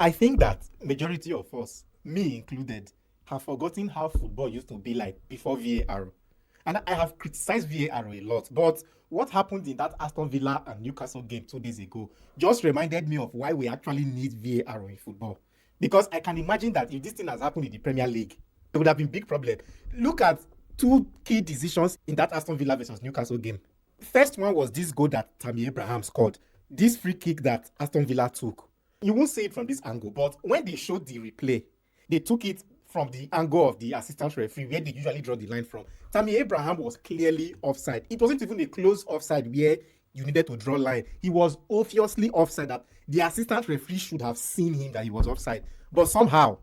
I think that majority of us, me included, have forgotten how football used to be like before VAR. And I have criticized VAR a lot, but what happened in that Aston Villa and Newcastle game 2 days ago just reminded me of why we actually need VAR in football. Because I can imagine that if this thing has happened in the Premier League, it would have been a big problem. Look at two key decisions in that Aston Villa versus Newcastle game. First one was this goal that Tammy Abraham scored, this free kick that Aston Villa took. You won't see it from this angle, but when they showed the replay, they took it from the angle of the assistant referee where they usually draw the line from. Tammy Abraham was clearly offside. It wasn't even a close offside where you needed to draw line. He was obviously offside that the assistant referee should have seen him that he was offside. But somehow,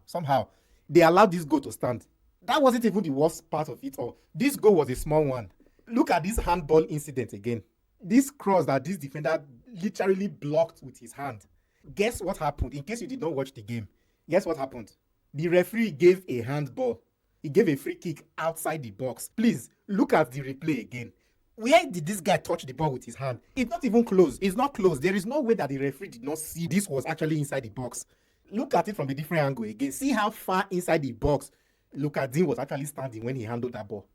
they allowed this goal to stand. That wasn't even the worst part of it all. This goal was a small one. Look at this handball incident again. This cross that this defender literally blocked with his hand. Guess what happened? In case you did not watch the game, guess what happened? The referee gave a handball. He gave a free kick outside the box. Please look at the replay again. Where did this guy touch the ball with his hand? It's not even close. It's not close. There is no way that the referee did not see this was actually inside the box. Look at it from a different angle again. See how far inside the box Lucadin was actually standing when he handled that ball.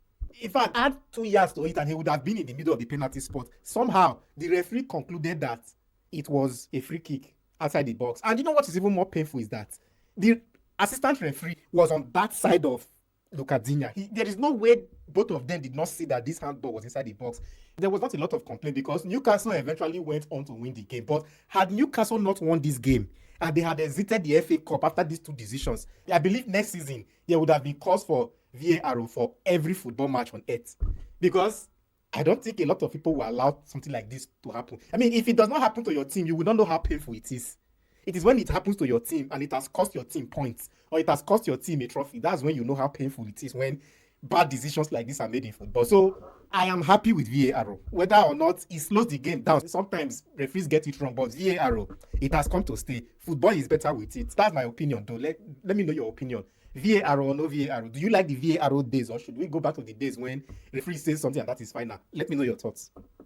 In fact, add 2 yards to it and he would have been in the middle of the penalty spot. Somehow, the referee concluded that it was a free kick outside the box. And you know what is even more painful is that the assistant referee was on that side of Lucadinha. There is no way both of them did not see that this handball was inside the box. There was not a lot of complaint because Newcastle eventually went on to win the game. But had Newcastle not won this game and they had exited the FA Cup after these two decisions, I believe next season there would have been calls for VAR for every football match on earth. Because I don't think a lot of people will allow something like this to happen. I mean, if it does not happen to your team, you will not know how painful it is. It is when it happens to your team and it has cost your team points or it has cost your team a trophy. That's when you know how painful it is when bad decisions like this are made in football. So I am happy with VAR. Whether or not it slows the game down, sometimes referees get it wrong, but VAR, it has come to stay. Football is better with it. That's my opinion, though. Let me know your opinion. VAR or no VAR? Do you like the VAR days or should we go back to the days when referee says something and that is final? Let me know your thoughts.